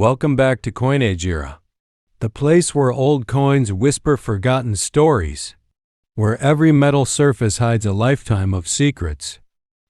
Welcome back to Coinage Era, the place where old coins whisper forgotten stories, where every metal surface hides a lifetime of secrets.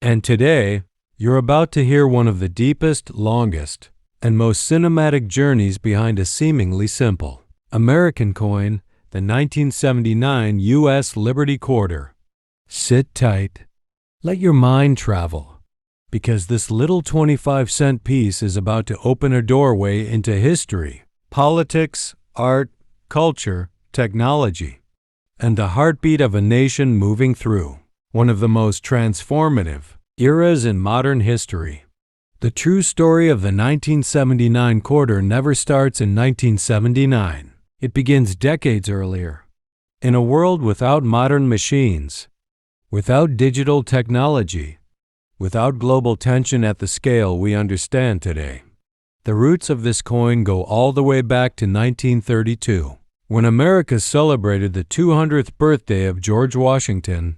And today, you're about to hear one of the deepest, longest, and most cinematic journeys behind a seemingly simple American coin, the 1979 U.S. Liberty Quarter. Sit tight. Let your mind travel, because this little 25-cent piece is about to open a doorway into history, politics, art, culture, technology, and the heartbeat of a nation moving through one of the most transformative eras in modern history. The true story of the 1979 quarter never starts in 1979. It begins decades earlier. In a world without modern machines, without digital technology, without global tension at the scale we understand today. The roots of this coin go all the way back to 1932, when America celebrated the 200th birthday of George Washington.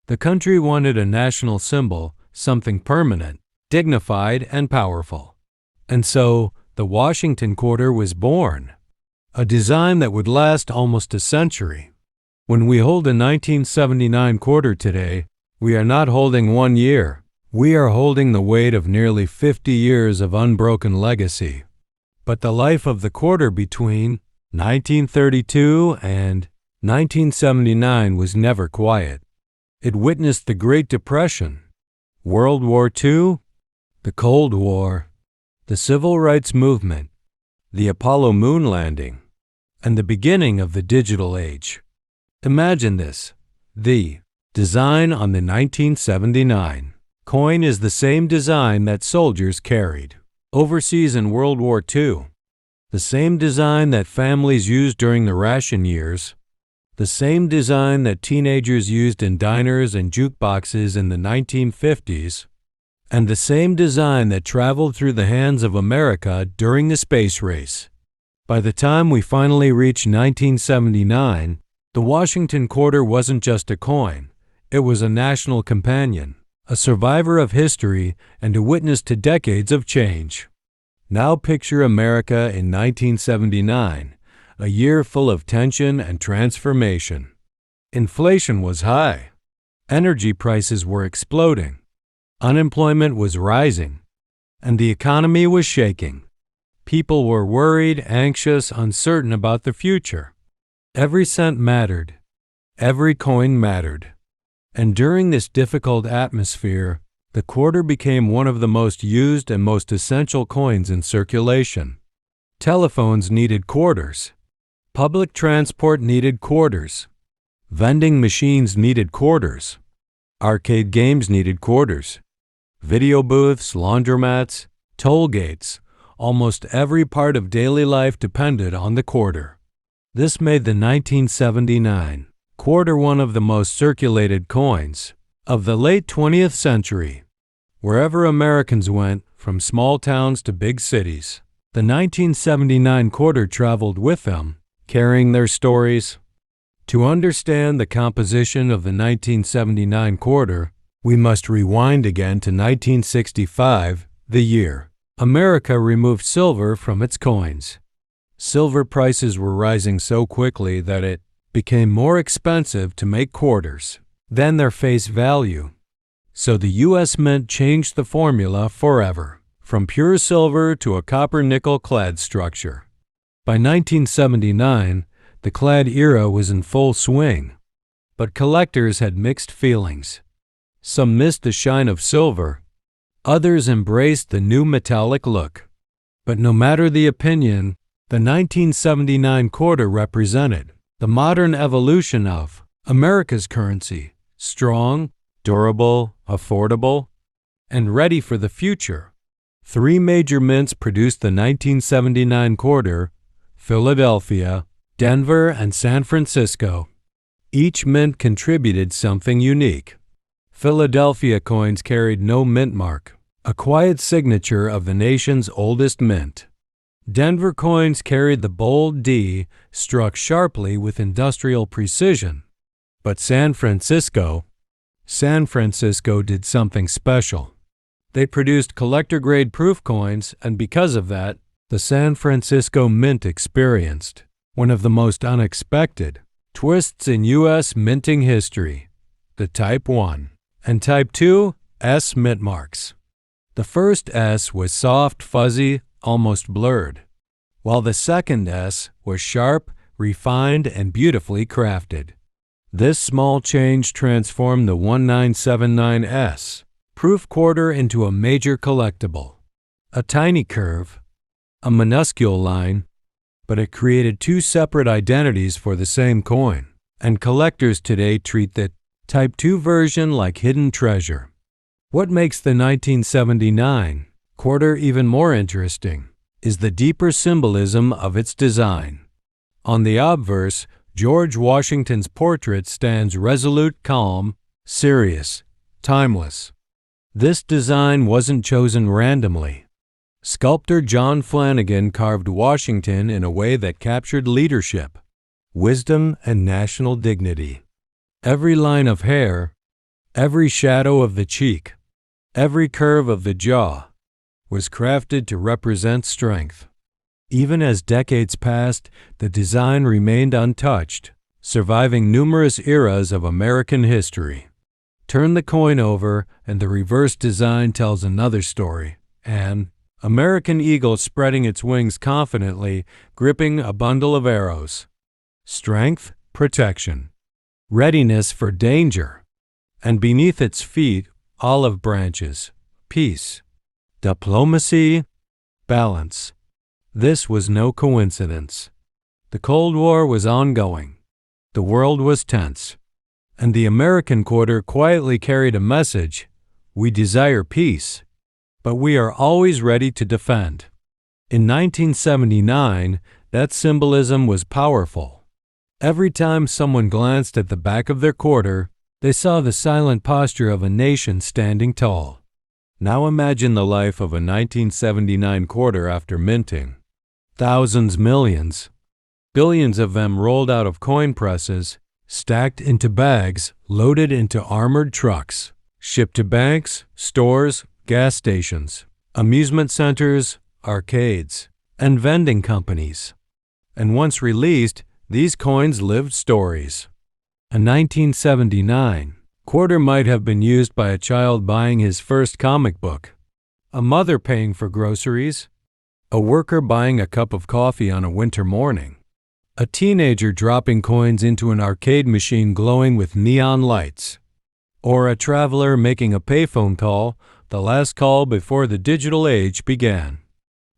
The country wanted a national symbol, something permanent, dignified, and powerful. And so, the Washington Quarter was born, a design that would last almost a century. When we hold a 1979 quarter today, we are not holding 1 year. We are holding the weight of nearly 50 years of unbroken legacy. But the life of the quarter between 1932 and 1979 was never quiet. It witnessed the Great Depression, World War II, the Cold War, the Civil Rights Movement, the Apollo moon landing, and the beginning of the digital age. Imagine this: the design on the 1979 coin is the same design that soldiers carried overseas in World War II, the same design that families used during the ration years, the same design that teenagers used in diners and jukeboxes in the 1950s, and the same design that traveled through the hands of America during the space race. By the time we finally reached 1979, the Washington Quarter wasn't just a coin, it was a national companion, a survivor of history, and a witness to decades of change. Now picture America in 1979, a year full of tension and transformation. Inflation was high. Energy prices were exploding. Unemployment was rising. And the economy was shaking. People were worried, anxious, uncertain about the future. Every cent mattered. Every coin mattered. And during this difficult atmosphere, the quarter became one of the most used and most essential coins in circulation. Telephones needed quarters. Public transport needed quarters. Vending machines needed quarters. Arcade games needed quarters. Video booths, laundromats, toll gates, almost every part of daily life depended on the quarter. This made the 1979 quarter one of the most circulated coins of the late 20th century. Wherever Americans went, from small towns to big cities, the 1979 quarter traveled with them, carrying their stories. To understand the composition of the 1979 quarter, we must rewind again to 1965, the year America removed silver from its coins. Silver prices were rising so quickly that it became more expensive to make quarters than their face value. So the U.S. Mint changed the formula forever, from pure silver to a copper-nickel clad structure. By 1979, the clad era was in full swing, but collectors had mixed feelings. Some missed the shine of silver, others embraced the new metallic look. But no matter the opinion, the 1979 quarter represented the modern evolution of America's currency: strong, durable, affordable, and ready for the future. 3 major mints produced the 1979 quarter: Philadelphia, Denver, and San Francisco. Each mint contributed something unique. Philadelphia coins carried no mint mark, a quiet signature of the nation's oldest mint. Denver coins carried the bold D, struck sharply with industrial precision. But San Francisco did something special. They produced collector-grade proof coins, and because of that, The San Francisco Mint experienced one of the most unexpected twists in U.S. minting history, the Type 1 and Type 2 S mint marks. The first S was soft, fuzzy, almost blurred, while the second S was sharp, refined, and beautifully crafted. This small change transformed the 1979S proof quarter into a major collectible. A tiny curve, a minuscule line, but it created two separate identities for the same coin, and collectors today treat the Type 2 version like hidden treasure. What makes the 1979 quarter even more interesting is the deeper symbolism of its design. On the obverse, George Washington's portrait stands resolute, calm, serious, timeless. This design wasn't chosen randomly. Sculptor John Flanagan carved Washington in a way that captured leadership, wisdom, and national dignity. Every line of hair, every shadow of the cheek, every curve of the jaw was crafted to represent strength. Even as decades passed, the design remained untouched, surviving numerous eras of American history. Turn the coin over, and the reverse design tells another story. An American eagle spreading its wings confidently, gripping a bundle of arrows. Strength, protection, readiness for danger. And beneath its feet, olive branches, peace, diplomacy, balance. This was no coincidence. The Cold War was ongoing. The world was tense. And the American quarter quietly carried a message: we desire peace, but we are always ready to defend. In 1979, that symbolism was powerful. Every time someone glanced at the back of their quarter, they saw the silent posture of a nation standing tall. Now imagine the life of a 1979 quarter after minting. Thousands, millions, billions of them rolled out of coin presses, stacked into bags, loaded into armored trucks, shipped to banks, stores, gas stations, amusement centers, arcades, and vending companies. And once released, these coins lived stories. A 1979 quarter might have been used by a child buying his first comic book, a mother paying for groceries, a worker buying a cup of coffee on a winter morning, a teenager dropping coins into an arcade machine glowing with neon lights, or a traveler making a payphone call, the last call before the digital age began.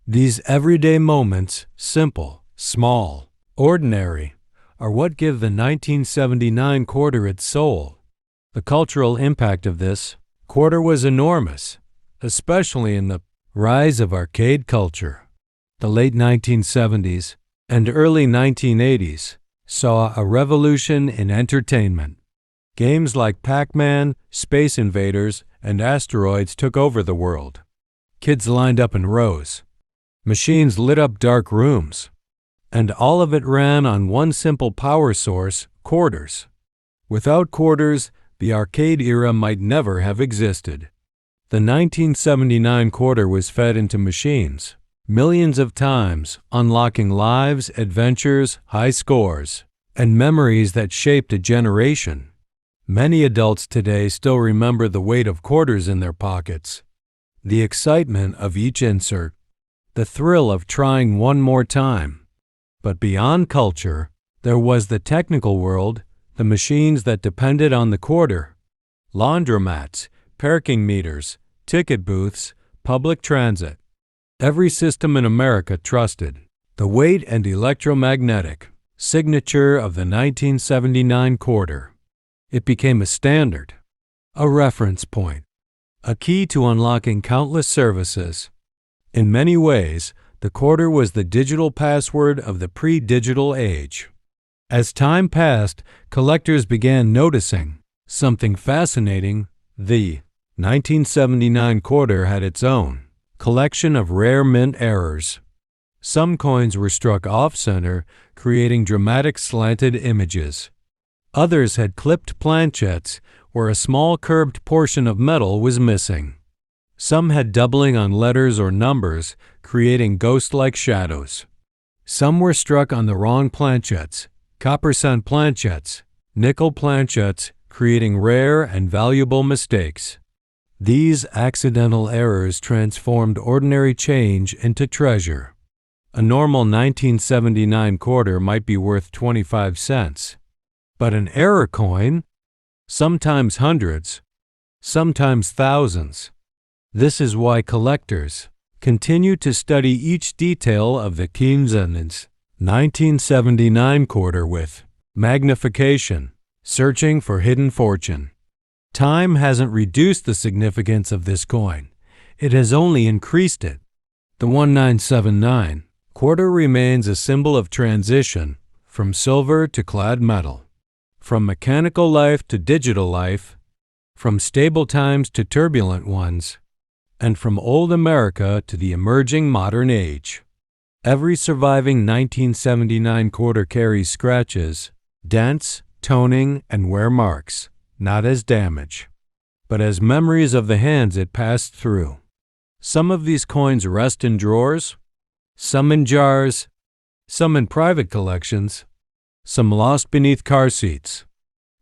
These everyday moments, simple, small, ordinary, are what give the 1979 quarter its soul. The cultural impact of this quarter was enormous, especially in the rise of arcade culture. The late 1970s and early 1980s saw a revolution in entertainment. Games like Pac-Man, Space Invaders, and Asteroids took over the world. Kids lined up in rows. Machines lit up dark rooms. And all of it ran on one simple power source: quarters. Without quarters, the arcade era might never have existed. The 1979 quarter was fed into machines millions of times, unlocking lives, adventures, high scores, and memories that shaped a generation. Many adults today still remember the weight of quarters in their pockets, the excitement of each insert, the thrill of trying one more time. But beyond culture, there was the technical world, the machines that depended on the quarter. Laundromats, parking meters, ticket booths, public transit. Every system in America trusted the weight and electromagnetic signature of the 1979 quarter. It became a standard, a reference point, a key to unlocking countless services. In many ways, the quarter was the digital password of the pre-digital age. As time passed, collectors began noticing something fascinating. The 1979 quarter had its own collection of rare mint errors. Some coins were struck off-center, creating dramatic slanted images. Others had clipped planchettes where a small curved portion of metal was missing. Some had doubling on letters or numbers, creating ghost-like shadows. Some were struck on the wrong planchettes, copper cent planchettes, nickel planchettes, creating rare and valuable mistakes. These accidental errors transformed ordinary change into treasure. A normal 1979 quarter might be worth 25 cents. But an error coin? Sometimes hundreds, sometimes thousands. This is why collectors continue to study each detail of the Kinzen's 1979 quarter with magnification, searching for hidden fortune. Time hasn't reduced the significance of this coin. It has only increased it. The 1979 quarter remains a symbol of transition from silver to clad metal, from mechanical life to digital life, from stable times to turbulent ones, and from old America to the emerging modern age. Every surviving 1979 quarter carries scratches, dents, toning, and wear marks, not as damage, but as memories of the hands it passed through. Some of these coins rest in drawers, some in jars, some in private collections, some lost beneath car seats,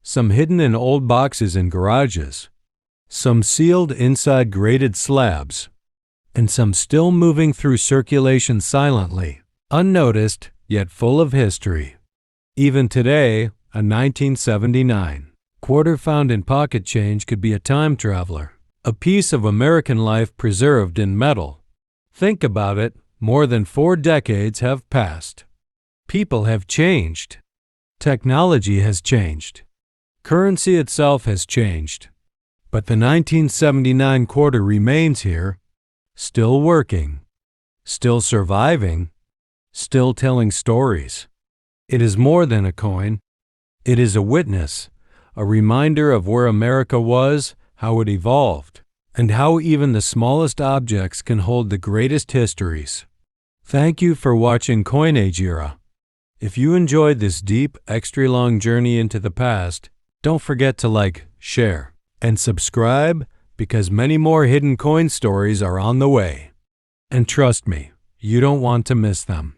some hidden in old boxes in garages, some sealed inside grated slabs, and some still moving through circulation silently, unnoticed yet full of history. Even today, a 1979 quarter found in pocket change could be a time traveler, a piece of American life preserved in metal. Think about it, more than 4 decades have passed. People have changed. Technology has changed. Currency itself has changed. But the 1979 quarter remains here, still working, still surviving, still telling stories. It is more than a coin. It is a witness, a reminder of where America was, how it evolved, and how even the smallest objects can hold the greatest histories. Thank you for watching Coin Age Era. If you enjoyed this deep, extra-long journey into the past, don't forget to like, share, and subscribe, because many more hidden coin stories are on the way. And trust me, you don't want to miss them.